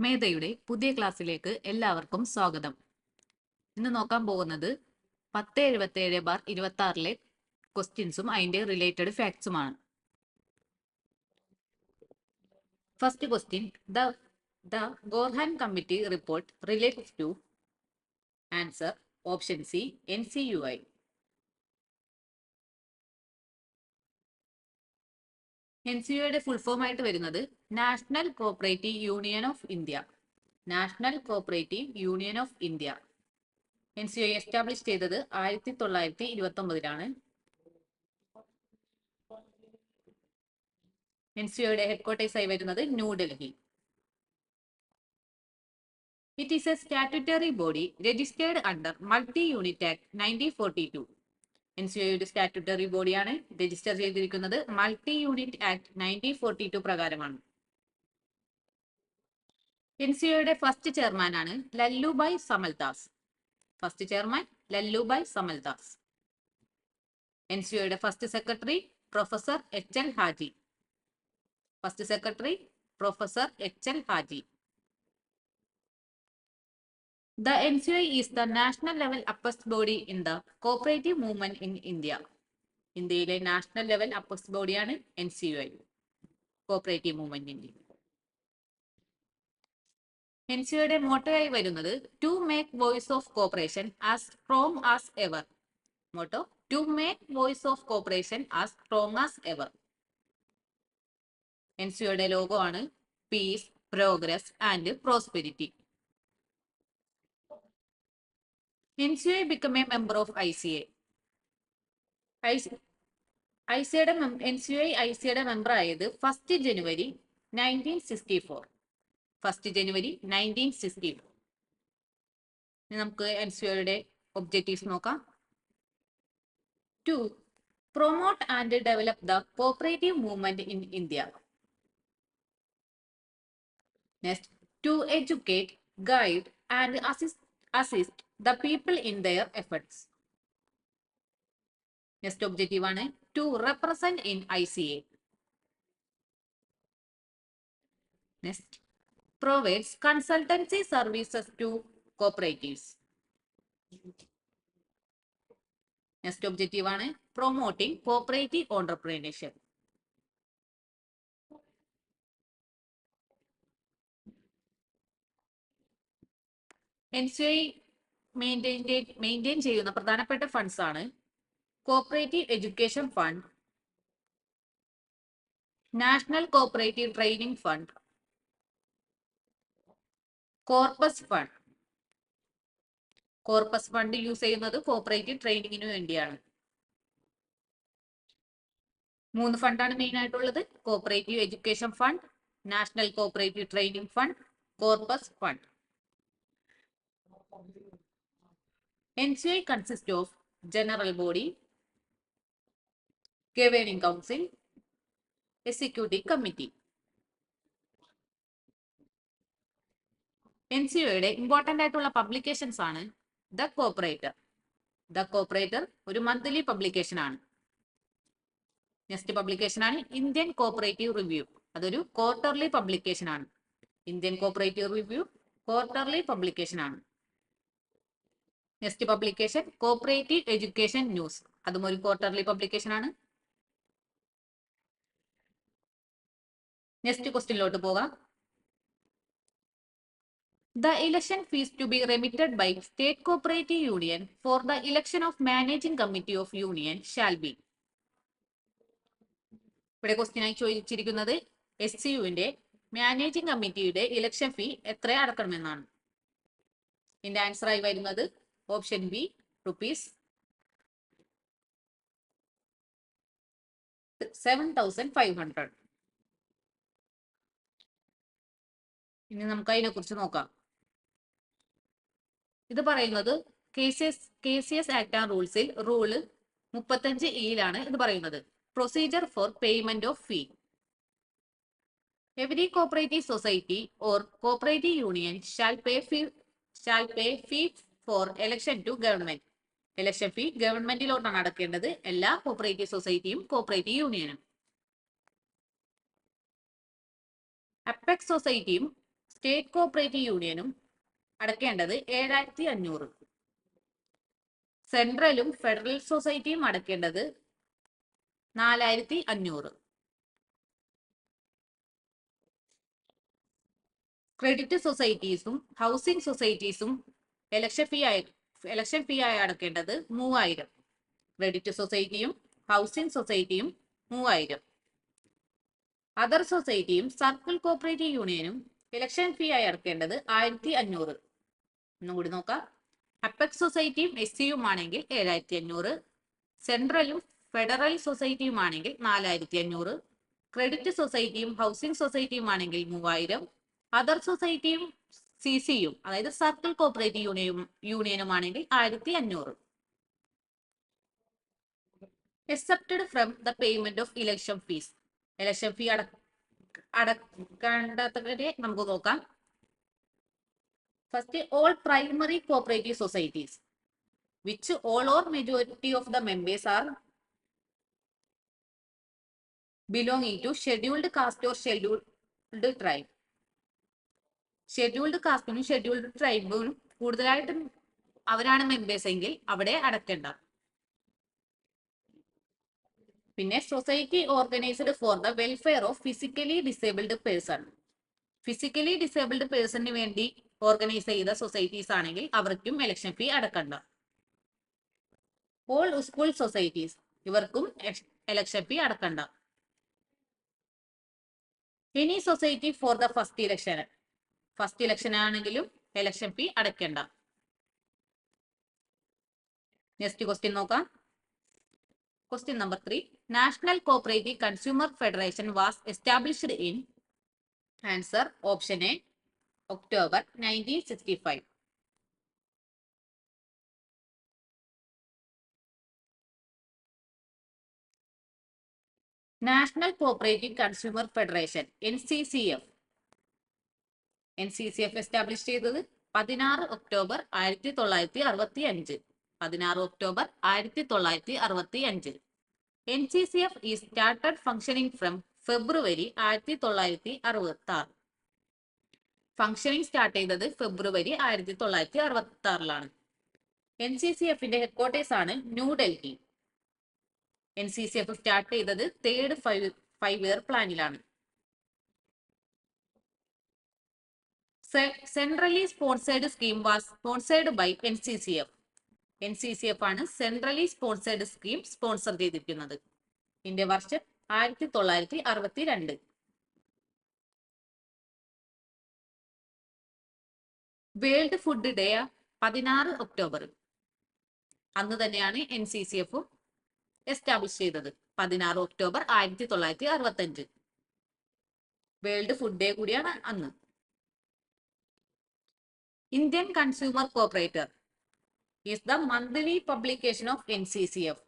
മേധയുടെ പുതിയ ക്ലാസ്സിലേക്ക് എല്ലാവർക്കും സ്വാഗതം. ഇന്ന് നോക്കാൻ പോകുന്നത് 1077/26 ക്വസ്റ്റ്യൻസും അതിന്റെ റിലേറ്റഡ് ഫാക്ട്സുമാണ്. ഫസ്റ്റ് ക്വസ്റ്റ്യൻ, ദ ഗോർഹാൻ committee report relates to. Answer option C, NCUI. NCUIയുടെ ഫുൾ ഫോം ആയിട്ട് വരുന്നത് national cooperative union of India. National cooperative union of India. NCUI establish ചെയ്തത് 1929-ലാണ്. NCUIയുടെ ഹെഡ്ക്വാർട്ടേഴ്സ് ആയി വരുന്നത് New Delhi. It is a statutory body registered under Multi-Unit Act 1942. NCUIയുടെ statutory ബോഡിയാണ്, രജിസ്റ്റർ ചെയ്തിരിക്കുന്നത് മൾട്ടി-യൂണിറ്റ് ആക്ട് 1942 പ്രകാരമാണ്. NCUIയുടെ ഫസ്റ്റ് ചെയർമാൻ ആണ് ലല്ലുഭായ് സമൽദാസ്. First chairman Lallubhai Samaldas. NCUIയുടെ first secretary professor HL Haji. First secretary professor HL Haji. The NCUI is the national level apex body in the cooperative movement in India. ഇന്ത്യയിലെ national level apex ബോഡിയാണ് NCUI, cooperative മൂവ്മെന്റിന്റെ. NCUIയുടെ motto ആയി വരുന്നത് to make voice of cooperation as strong as ever. Motto to make voice of cooperation as strong as ever. NCUIയുടെ logo ആണ് peace, progress and prosperity. NCUI became a member of ICA. NCUI member ആയത് 1 ജനുവരി 1964. 1 ജനുവരി 1964. നമുക്ക് NCUIയുടെ objectives നോക്കാം. To promote and develop the cooperative movement in India. Next, to educate, guide and assist the people in their efforts. Next objective ആണ് to represent in ICA. Next, provides consultancy services to cooperatives. Next objective ആണ് promoting cooperative entrepreneurship. NCUI maintain ചെയ്യുന്ന പ്രധാനപ്പെട്ട funds ആണ് cooperative education fund, national cooperative training fund, corpus fund. Corpus fund use ചെയ്യുന്നത് cooperative ട്രെയിനിങ്ങിന് വേണ്ടിയാണ്. 3 ഫണ്ടാണ് main ആയിട്ടുള്ളത്: cooperative education fund, national cooperative training fund, corpus fund. NCUI consists of general body, governing council, executive committee. NCUIയുടെ important ആയിട്ടുള്ള publications ആണ് the cooperator. The cooperator ഒരു monthly publication ആണ്. നെക്സ്റ്റ് പബ്ലിക്കേഷൻ ആണ് ഇന്ത്യൻ കോപ്പറേറ്റീവ് റിവ്യൂ. അതൊരു quarterly publication ആണ്. Indian cooperative review quarterly publication ആണ്. Next publication cooperative education news. അതും ഒരു ക്വാർട്ടർലി പബ്ലിക്കേഷൻ ആണ്. നെക്സ്റ്റ് ക്വസ്റ്റ്യനിലോട്ട് പോകാം. The election fees to be remitted by State Cooperative Union for the election of Managing Committee of Union shall be. ഇവിടെ question ആയി ചോദിച്ചിരിക്കുന്നത് SCUവിന്റെ managing കമ്മിറ്റിയുടെ ഇലക്ഷൻ ഫീ എത്ര അടക്കണമെന്നാണ്. ഇതിന്റെ ആൻസർ ആയി വരുന്നത് ഓപ്ഷൻ ബി, ₹7,500. ഇനി നമുക്ക് അതിനെ കുറിച്ച് നോക്കാം. ഇത് പറയുന്നത് KCS ആക്ട് ആൻഡ് റൂൾസിൽ റൂള് 35E ഇത് പറയുന്നത് procedure for payment of fee. Every cooperative society or cooperative union shall pay fee for election to government. Election fee ഗവൺമെന്റിലോട്ടാണ് അടക്കേണ്ടത്, എല്ലാ കോഓപ്പറേറ്റീവ് സൊസൈറ്റിയും കോഓപ്പറേറ്റീവ് യൂണിയനും. അപ്പെക്സ് സൊസൈറ്റിയും സ്റ്റേറ്റ് കോഓപ്പറേറ്റീവ് യൂണിയനും അടയ്ക്കേണ്ടത് 7500. സെൻട്രലും ഫെഡറൽ സൊസൈറ്റിയും അടയ്ക്കേണ്ടത് 4500. ക്രെഡിറ്റ് സൊസൈറ്റീസും ഹൗസിംഗ് സൊസൈറ്റീസും ഇലക്ഷൻ ഫീ ആയി അടയ്ക്കേണ്ടത് 3000. ക്രെഡിറ്റ് സൊസൈറ്റിയും ഹൗസിംഗ് സൊസൈറ്റിയും 3000. അതർ സൊസൈറ്റിയും സർക്കിൾ കോഓപ്പറേറ്റീവ് യൂണിയനും ഇലക്ഷൻ ഫീ ആയി അടയ്ക്കേണ്ടത് 1500. ഒന്നുകൂടി നോക്കാം. അപ്പെക്സ് സൊസൈറ്റിയും എസ് ആണെങ്കിൽ 7500. സെൻട്രലും ഫെഡറൽ സൊസൈറ്റിയും ആണെങ്കിൽ 4500. ക്രെഡിറ്റ് സൊസൈറ്റിയും ഹൗസിംഗ് സൊസൈറ്റിയും ആണെങ്കിൽ 3000. അതർ സൊസൈറ്റിയും സിസിയും അതായത് സർക്കിൾ കോഓപ്പറേറ്റീവ് യൂണിയനും ആണെങ്കിൽ 1500. Excepted from the payment of election fees. Election fee അടക്കേണ്ടവരെ നമുക്ക് നോക്കാം. First, all primary cooperative societies which all or majority of the members are belonging to scheduled caste or scheduled tribe. Scheduled കാസ്റ്റിനും scheduled ട്രൈബിനും കൂടുതലായിട്ടും അവരാണ് members എങ്കിൽ അവിടെ അടക്കേണ്ട. പിന്നെ society organised for the welfare of physically disabled person. Physically disabled പേഴ്സണിന് വേണ്ടി ഓർഗനൈസ് ചെയ്ത സൊസൈറ്റീസ് ആണെങ്കിൽ അവർക്കും ഇലക്ഷൻ ഫീ അടക്കണ്ട. ഓൾ സ്കൂൾ സൊസൈറ്റീസ് ഇവർക്കും ഇലക്ഷൻ ഫീ അടക്കണ്ട. Any society for the first election ആണെങ്കിലും ഇലക്ഷൻ ഫീ അടയ്ക്കണ്ട. നെക്സ്റ്റ് ക്വസ്റ്റ്യൻ നോക്കാം. Question number 3. National cooperative consumer federation was established in. Answer option A October 1965. National cooperative consumer federation NCCF establish ചെയ്തത് 16 October 1965. 16 October 1965. NCCF is started functioning from February 1966. Functioning start ചെയ്തത് ഫെബ്രുവരി 1966. NCCFന്റെ headquarters ആണ് New Delhi. NCCF start ചെയ്തത് 3rd 5-year പ്ലാനിലാണ്. Centrally sponsored scheme was sponsored by NCCF. NCCF ആണ് centrally sponsored scheme sponsor ചെയ്തിരിക്കുന്നത്. ഇതിന്റെ വർഷം 1962. World food day 16 October. അന്ന് തന്നെയാണ് NCCF എസ്റ്റാബ്ലിഷ് ചെയ്തത്. 16 ഒക്ടോബർ 1965. വേൾഡ് ഫുഡ് ഡേ കൂടിയാണ് അന്ന്. Indian consumer cooperator is the monthly publication of NCCF.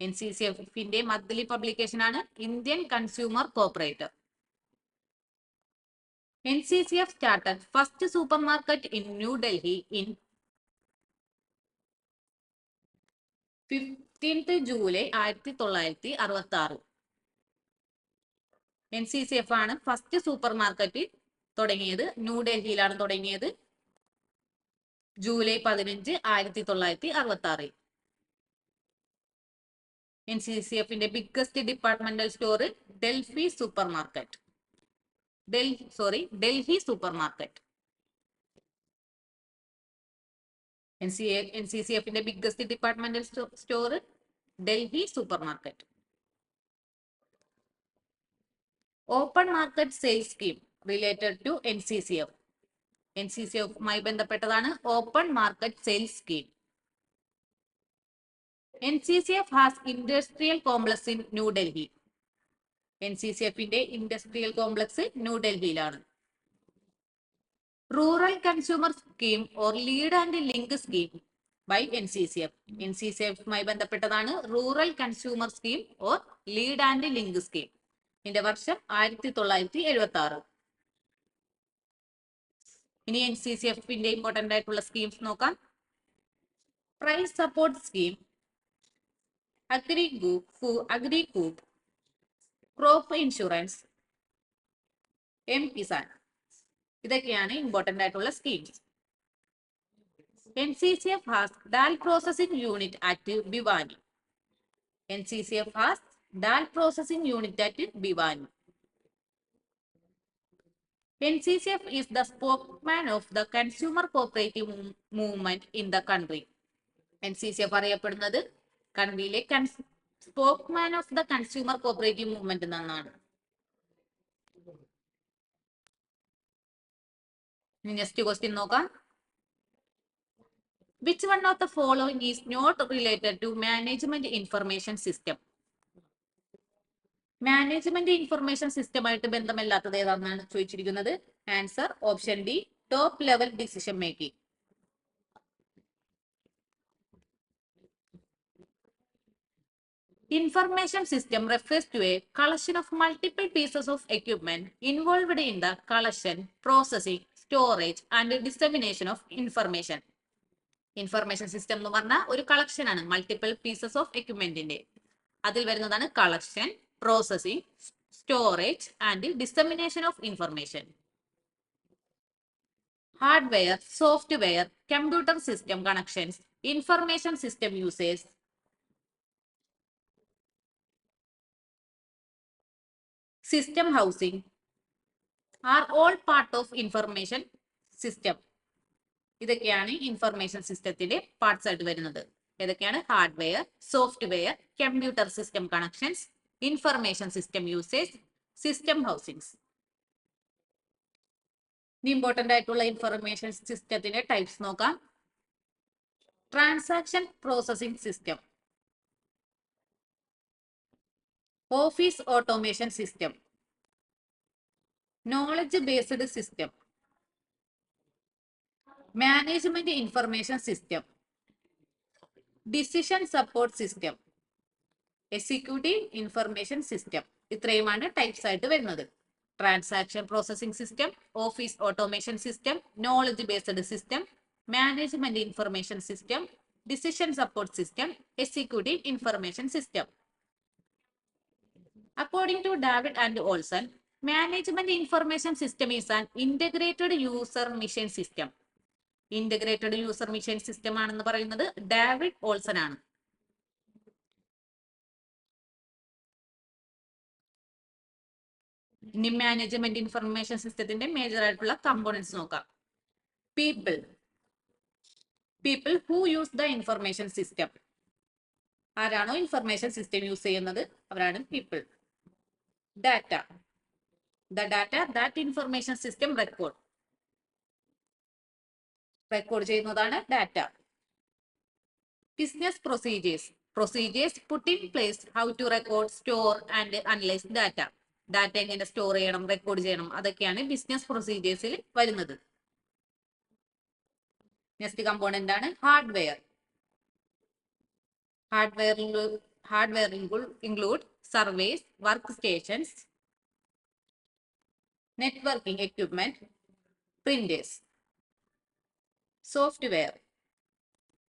NCCFന്റെ മന്ത്ലി പബ്ലിക്കേഷൻ ആണ് Indian consumer cooperator. NCCF started first supermarket in New Delhi in 15th July 1966. NCCF ആണ് first supermarket തുടങ്ങിയത്. ന്യൂഡൽഹിയിലാണ് തുടങ്ങിയത്. July 15, 1966. NCCFന്റെ biggest departmental store Delhi supermarket. NCCFന്റെ biggest departmental store Delhi supermarket. Open market sales scheme related to NCCF. NCCFുമായി ബന്ധപ്പെട്ടതാണ് open market sales scheme. NCCF has industrial complex in New Delhi. NCCFന്റെ industrial complex ന്യൂഡൽഹിയിലാണ്. Rural consumer scheme or lead and link scheme by NCCF. NCCFുമായി ബന്ധപ്പെട്ടതാണ് rural consumer scheme or lead and link scheme. ഇതിന്റെ വർഷം 1976. ഇനി NCCFന്റെ ഇമ്പോർട്ടന്റ് ആയിട്ടുള്ള സ്കീംസ് നോക്കാം. Price support scheme, Agricoop, crop insurance, M-Kisan. ഇതൊക്കെയാണ് ഇമ്പോർട്ടന്റ് ആയിട്ടുള്ള schemes. NCCF has DAL processing unit at Bhiwani. NCCF has DAL processing unit at Bhiwani. NCCF is the spokesman of the consumer cooperative movement in the country. NCCF അറിയപ്പെടുന്നത് കൺട്രിയിലെ spokesman of the consumer cooperative movement എന്നാണ്. Next question നോക്കാം. Which one of the following is not related to management information system? Management information സിസ്റ്റമായിട്ട് ബന്ധമില്ലാത്തത് ഏതാണെന്നാണ് ചോദിച്ചിരിക്കുന്നത്. Answer option D, top level decision making. Information system refers to a collection of multiple pieces of equipment involved in the collection, processing, storage and dissemination of information. Information system എന്ന് പറഞ്ഞാൽ ഒരു collection ആണ് multiple pieces of എക്യുപ്മെന്റിന്റെ. അതിൽ വരുന്നതാണ് collection, processing, storage and dissemination of information. Hardware, software, computer system connections, information system users, system housing are all part of information system. ഇതൊക്കെയാണ് information സിസ്റ്റത്തിന്റെ parts ആയിട്ട് വരുന്നത്. ഏതൊക്കെയാണ്? Hardware, software, computer system connections, information system usage, system housings. Important ആയിട്ടുള്ള information സിസ്റ്റത്തിന്റെ types നോക്കാം. Transaction processing system, office automation system, knowledge based system, management information system, decision support system, executive information system. ഇത്രയുമാണ് types ആയിട്ട് വരുന്നത്. Transaction processing system, office automation system, knowledge based system, management information system, decision support system, executive information system. According to David and Olson, management information system is an integrated user mission system. Integrated user mission system ആണെന്ന് പറയുന്നത് David Olsen ആണ്. ഇനി management information സിസ്റ്റത്തിന്റെ major ആയിട്ടുള്ള components നോക്കാം. People who use the information system. ആരാണോ information system use ചെയ്യുന്നത് അവരാണ് people. Data, the data that information system record ചെയ്യുന്നതാണ് data. Business procedures put in place how to record, store and analyze data. Data എങ്ങനെ store ചെയ്യണം, record ചെയ്യണം, അതൊക്കെയാണ് business പ്രൊസീജിയേഴ്സിൽ വരുന്നത്. Next component ആണ് hardware. Hardware include servers, workstations, networking equipment, printers. Software,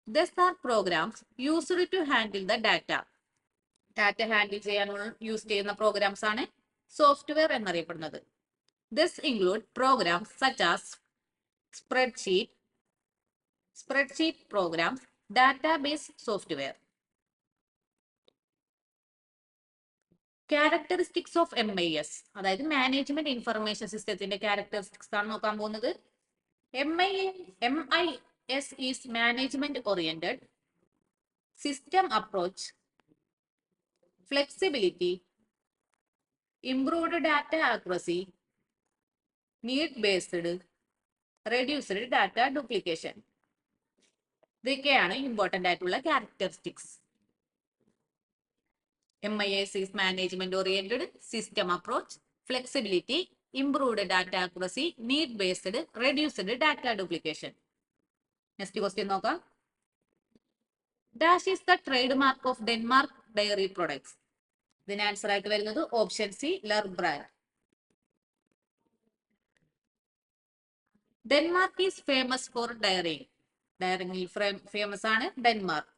these are programs used to handle the data. Data handle ചെയ്യാനുള്ള use ചെയ്യുന്ന programmes ആണ് software എന്നറിയപ്പെടുന്നത്. This include programs such as spreadsheet programs, database software. Characteristics of MIS, അതായത് management information സിസ്റ്റത്തിന്റെ characteristics ആണ് നോക്കാൻ പോകുന്നത്. MIS is management oriented, system approach, flexibility, improved data accuracy, need based, reduced data duplication. ഇതൊക്കെയാണ് important ആയിട്ടുള്ള characteristics. MIS is management oriented, system approach, flexibility, improved data accuracy, need based, reduced data duplication. Next question നോക്കാം. Dash is the trademark of Denmark dairy products. ഇതിന് answer ആയിട്ട് വരുന്നത് option C, Lurbrand. Denmark is famous for dairying. ഡയറിംഗിൽ famous ആണ് Denmark.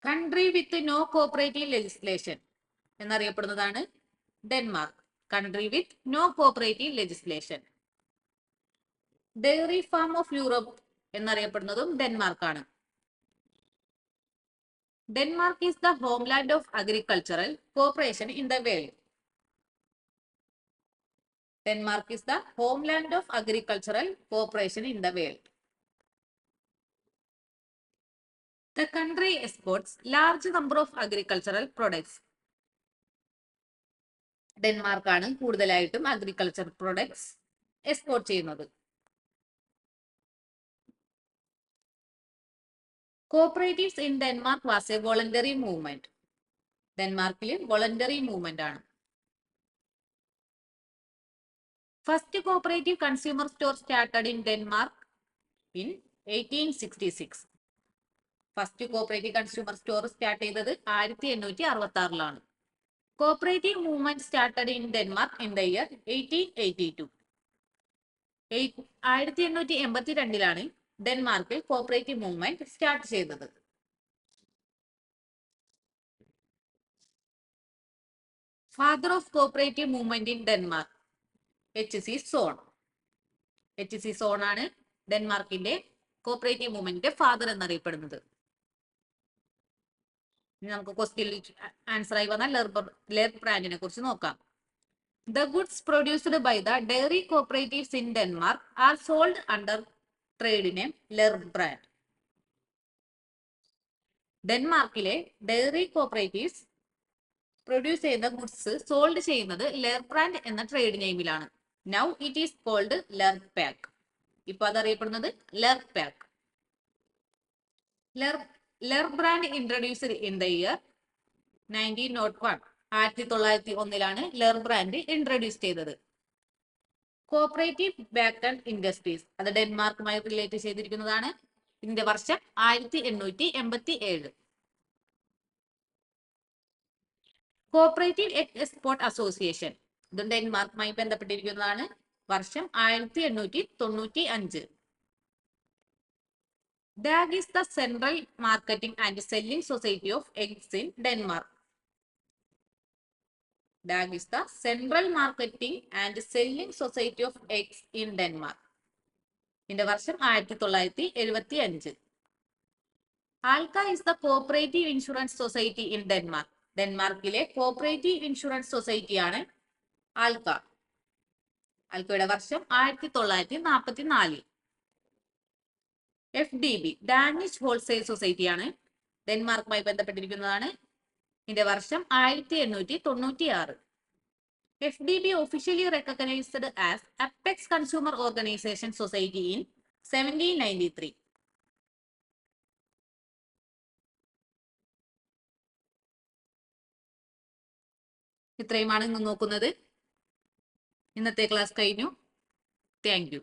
Country with no cooperative legislation എന്നറിയപ്പെടുന്നതാണ് Denmark. country with no cooperative legislation. Dairy farm of Europe എന്നറിയപ്പെടുന്നതും ഡെൻമാർക്കാണ്. Denmark is the homeland of agricultural corporation in the world. Denmark is the homeland of agricultural cooperation in the world. The country exports large number of agricultural products. Denmark ആണ് കൂടുതലായിട്ടും agriculture products export ചെയ്യുന്നത്. Cooperatives in Denmark was a voluntary movement. ഡെൻമാർക്കിൽ voluntary movement ആണ്. First cooperative consumer store started in Denmark in 1866. First cooperative consumer store start ചെയ്തത് 1866 cooperative movement started in Denmark in the year 1882. 1882 ഡെൻമാർക്കിൽ cooperative movement start ചെയ്തത്. Father of cooperative movement in Denmark HC Sonne. HC Sonne ആണ് ഡെൻമാർക്കിന്റെ cooperative മൂവ്മെന്റിന്റെ father എന്നറിയപ്പെടുന്നത്. ഇനി നമുക്ക് question answer ആയി വന്നാൽ ലെർബ്രാൻഡിനെ കുറിച്ച് നോക്കാം. The goods produced by the dairy cooperatives in Denmark are sold under trade name Lerbrand. ഡെൻമാർക്കിലെ ഡയറി കോപ്പറേറ്റീവ്സ് പ്രൊഡ്യൂസ് ചെയ്യുന്ന ഗുഡ്സ് സോൾഡ് ചെയ്യുന്നത് ലെർബ്രാൻഡ് എന്ന ട്രേഡ് നെയിമിലാണ്. Now it is called Lurpak. ഇപ്പൊ അതറിയപ്പെടുന്നത് Lurpak. Lurbrand introduced in the year 1901. 1901 Lurbrand introduce ചെയ്തത്. Cooperative backed industries അത് ഡെൻമാർക്കുമായി റിലേറ്റ് ചെയ്തിരിക്കുന്നതാണ്. ഇതിന്റെ വർഷം 1887. കോപ്പറേറ്റീവ് എക്സ്പോർട്ട് അസോസിയേഷൻ ഇത് ഡെൻമാർക്കുമായി ബന്ധപ്പെട്ടിരിക്കുന്നതാണ്. വർഷം 1895. DAG is the Central Marketing and Selling Society of Eggs in Denmark. DAG is the Central Marketing and Selling Society of Eggs in Denmark. ഇതിന്റെ വർഷം 1975. Alka is the Cooperative Insurance Society in Denmark. ഡെൻമാർക്കിലെ cooperative insurance സൊസൈറ്റിയാണ് Alka. ആൽക്കയുടെ വർഷം 1944. FDB Danish wholesale സൊസൈറ്റിയാണ്. ഡെൻമാർക്കുമായി ബന്ധപ്പെട്ടിരിക്കുന്നതാണ്. ഇതിന്റെ വർഷം 1896. FDB officially recognized as Apex Consumer Organization Society in 1793. ഇത്രയുമാണ് ഇന്ന് നോക്കുന്നത്. ഇന്നത്തെ ക്ലാസ് കഴിഞ്ഞു. Thank you.